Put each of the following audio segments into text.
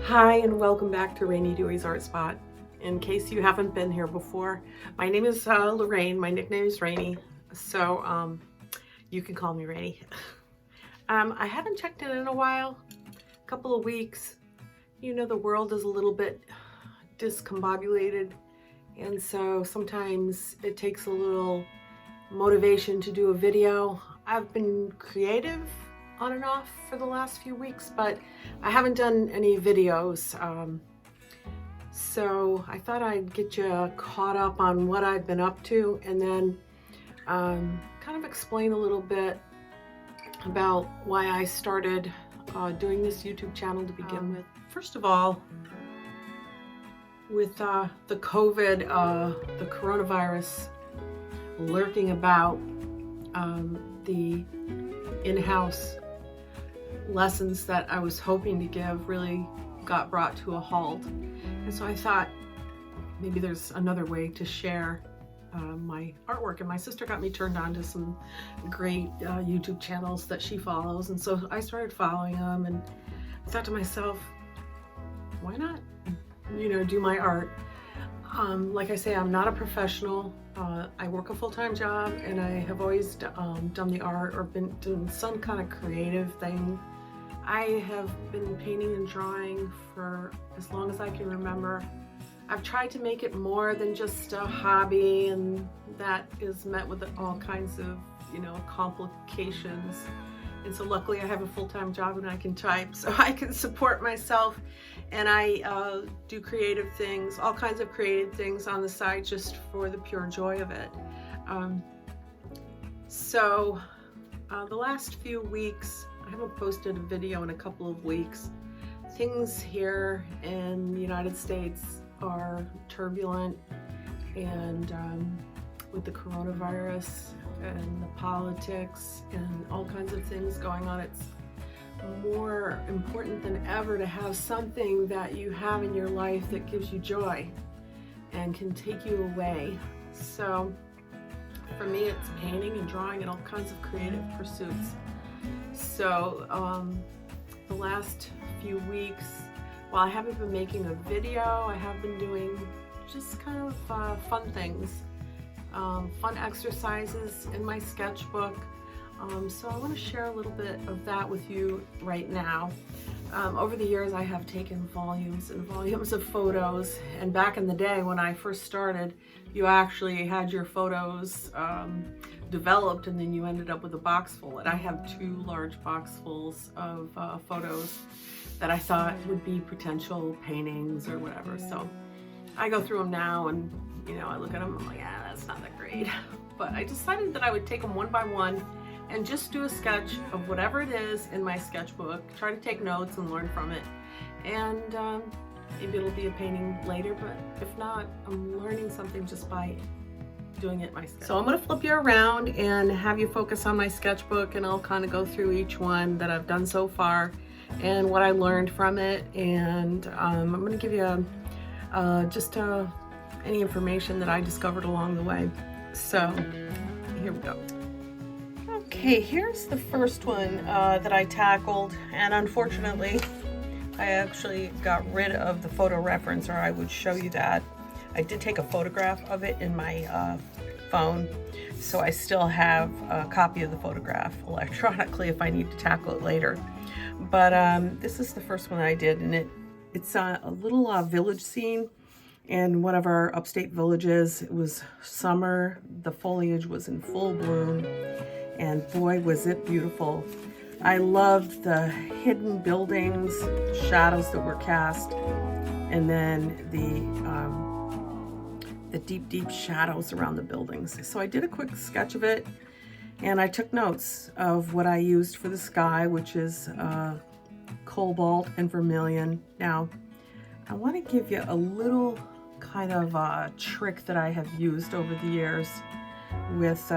Hi and welcome back to Rainey Dewey's Art Spot. In case you haven't been here before, my name is Lorraine. My nickname is Rainey, so you can call me Rainey. I haven't checked in a while, a couple of weeks. You know, the world is a little bit discombobulated, and so sometimes it takes a little motivation to do a video. I've been creative on and off for the last few weeks, but I haven't done any videos. So I thought I'd get you caught up on what I've been up to, and then kind of explain a little bit about why I started doing this YouTube channel to begin with. First of all, with the COVID, the coronavirus lurking about, the in-house lessons that I was hoping to give really got brought to a halt. And so I thought maybe there's another way to share my artwork. And my sister got me turned on to some great YouTube channels that she follows. And so I started following them and I thought to myself, why not, do my art? Like I say, I'm not a professional. I work a full-time job and I have always done the art or been doing some kind of creative thing. I have been painting and drawing for as long as I can remember. I've tried to make it more than just a hobby, and that is met with all kinds of, complications. And so luckily I have a full-time job and I can type, so I can support myself. And I do creative things, all kinds of creative things on the side just for the pure joy of it. The last few weeks, I haven't posted a video in a couple of weeks. Things here in the United States are turbulent, and with the coronavirus and the politics and all kinds of things going on, it's more important than ever to have something that you have in your life that gives you joy and can take you away. So for me, it's painting and drawing and all kinds of creative pursuits. So the last few weeks, while I haven't been making a video, I have been doing just kind of fun things, fun exercises in my sketchbook. So I want to share a little bit of that with you right now. Over the years, I have taken volumes and volumes of photos, and back in the day when I first started, you actually had your photos developed and then you ended up with a box full. And I have 2 large box fulls of photos that I thought would be potential paintings or whatever. So I go through them now and I look at them, I'm like, that's not that great. But I decided that I would take them one by one and just do a sketch of whatever it is in my sketchbook, try to take notes and learn from it. And maybe it'll be a painting later, but if not, I'm learning something just by doing it myself. So I'm going to flip you around and have you focus on my sketchbook, and I'll kind of go through each one that I've done so far and what I learned from it. And I'm going to give you any information that I discovered along the way. So here we go. Okay, here's the first one that I tackled, and unfortunately I actually got rid of the photo reference, or I would show you that. I did take a photograph of it in my phone, so I still have a copy of the photograph electronically if I need to tackle it later. But this is the first one I did, and it's a little village scene in one of our upstate villages. It was summer, the foliage was in full bloom, and boy was it beautiful. I loved the hidden buildings, shadows that were cast, and then the deep shadows around the buildings. So I did a quick sketch of it, and I took notes of what I used for the sky, which is cobalt and vermilion. Now, I want to give you a little kind of trick that I have used over the years with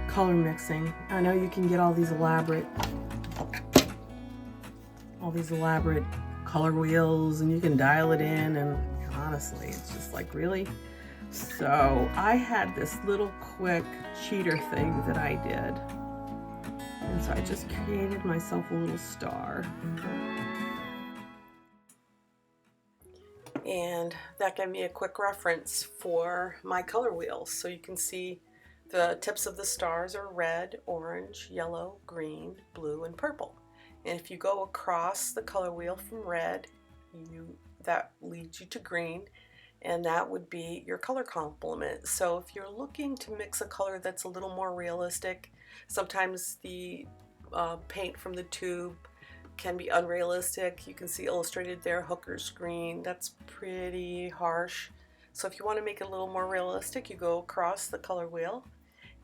color mixing. I know you can get all these elaborate color wheels, and you can dial it in, and honestly, it's just like, really? So I had this little quick cheater thing that I did. And so I just created myself a little star. And that gave me a quick reference for my color wheels. So you can see the tips of the stars are red, orange, yellow, green, blue, and purple. And if you go across the color wheel from red, that leads you to green, and that would be your color complement. So if you're looking to mix a color that's a little more realistic, sometimes the paint from the tube can be unrealistic. You can see illustrated there, Hooker's green. That's pretty harsh. So if you want to make it a little more realistic, you go across the color wheel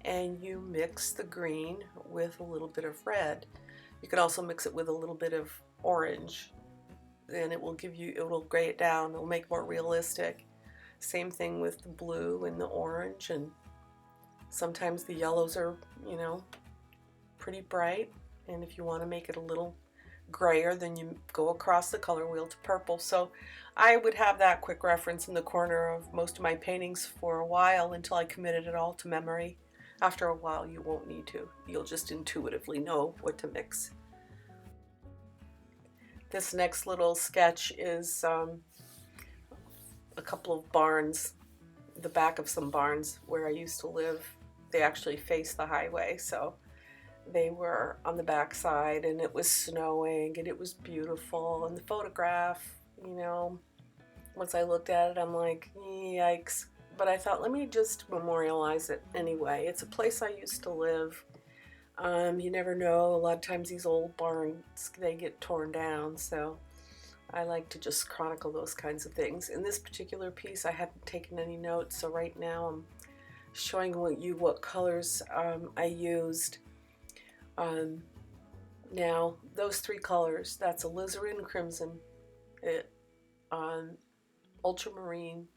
and you mix the green with a little bit of red. You can also mix it with a little bit of orange, and it will gray it down. It will make it more realistic. Same thing with the blue and the orange, and sometimes the yellows are, pretty bright. And if you want to make it a little grayer, then you go across the color wheel to purple. So I would have that quick reference in the corner of most of my paintings for a while until I committed it all to memory. After a while you won't need to. You'll just intuitively know what to mix. This next little sketch is a couple of barns, the back of some barns where I used to live. They actually face the highway, so they were on the back side, and it was snowing and it was beautiful. And the photograph, once I looked at it, I'm like, yikes. But I thought, let me just memorialize it anyway. It's a place I used to live. You never know, a lot of times these old barns, they get torn down, so I like to just chronicle those kinds of things. In this particular piece, I hadn't taken any notes, so right now I'm showing you what colors I used. Now, those three colors, that's alizarin crimson, ultramarine,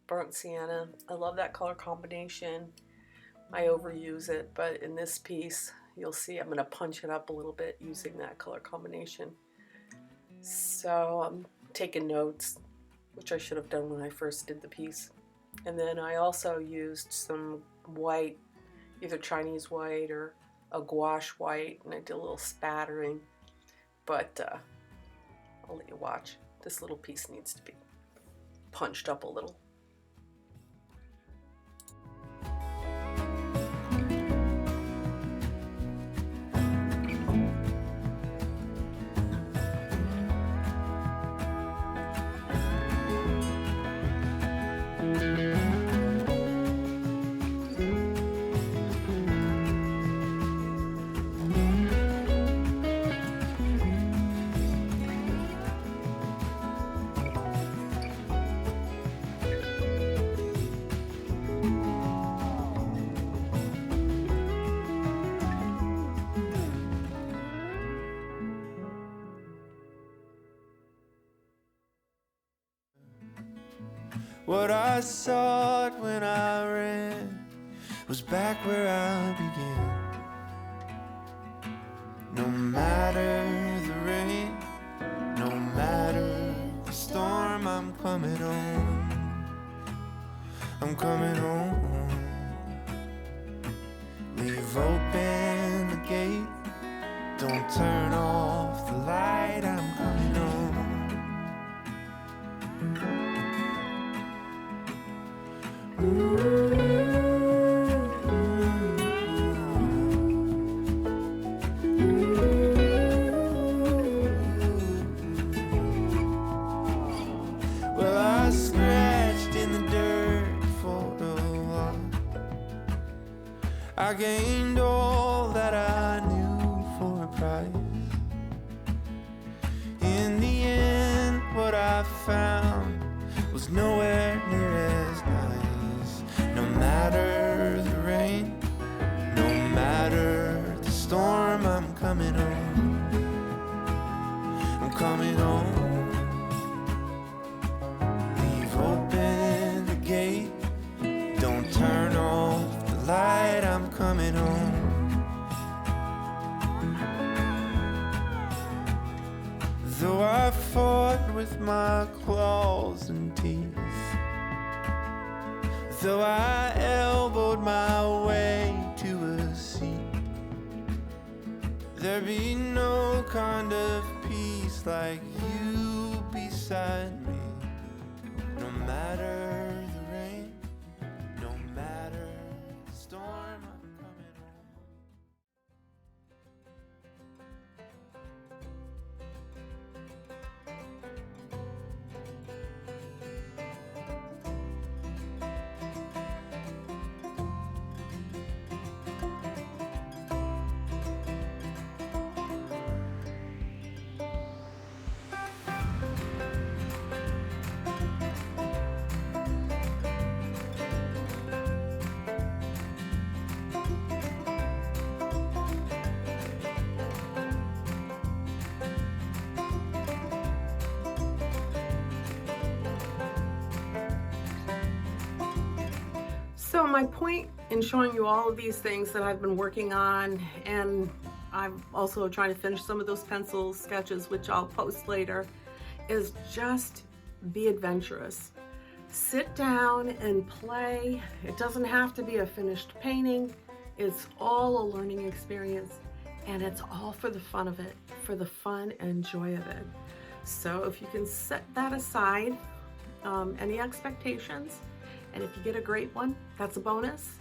burnt sienna. I love that color combination. I overuse it, but in this piece, you'll see I'm going to punch it up a little bit using that color combination. So I'm taking notes, which I should have done when I first did the piece. And then I also used some white, either Chinese white or a gouache white, and I did a little spattering, but I'll let you watch. This little piece needs to be punched up a little. What I sought when I ran was back where I began. No matter the rain, no matter the storm, I'm coming home. I'm coming home. Leave open the gate, don't turn off the light, I'm coming home. Well, I scratched in the dirt for a while. I gained all that I knew for a price. In the end, what I found was nowhere near as nice. No matter the rain, no matter the storm, I'm coming home. I'm coming home. Leave open the gate, don't turn off the light, I'm coming home. Though I fought with my claws and teeth, though I elbowed my way to a seat, There be no kind of peace like you beside me. No matter the rain, no matter the storm, I'm coming home. So my point in showing you all of these things that I've been working on, and I'm also trying to finish some of those pencil sketches, which I'll post later, is just be adventurous. Sit down and play. It doesn't have to be a finished painting. It's all a learning experience, and it's all for the fun of it, for the fun and joy of it. So if you can set that aside, any expectations, and if you get a great one, that's a bonus.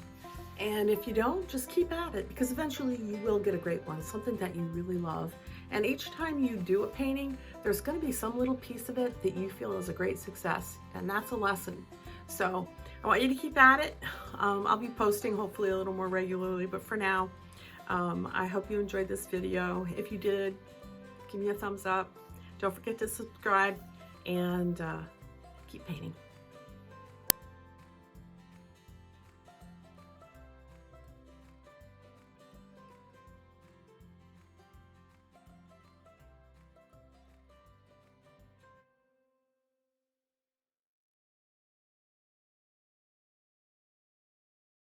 And if you don't, just keep at it, because eventually you will get a great one, something that you really love. And each time you do a painting, there's going to be some little piece of it that you feel is a great success, and that's a lesson. So I want you to keep at it. I'll be posting hopefully a little more regularly, but for now, I hope you enjoyed this video. If you did, give me a thumbs up. Don't forget to subscribe, and keep painting.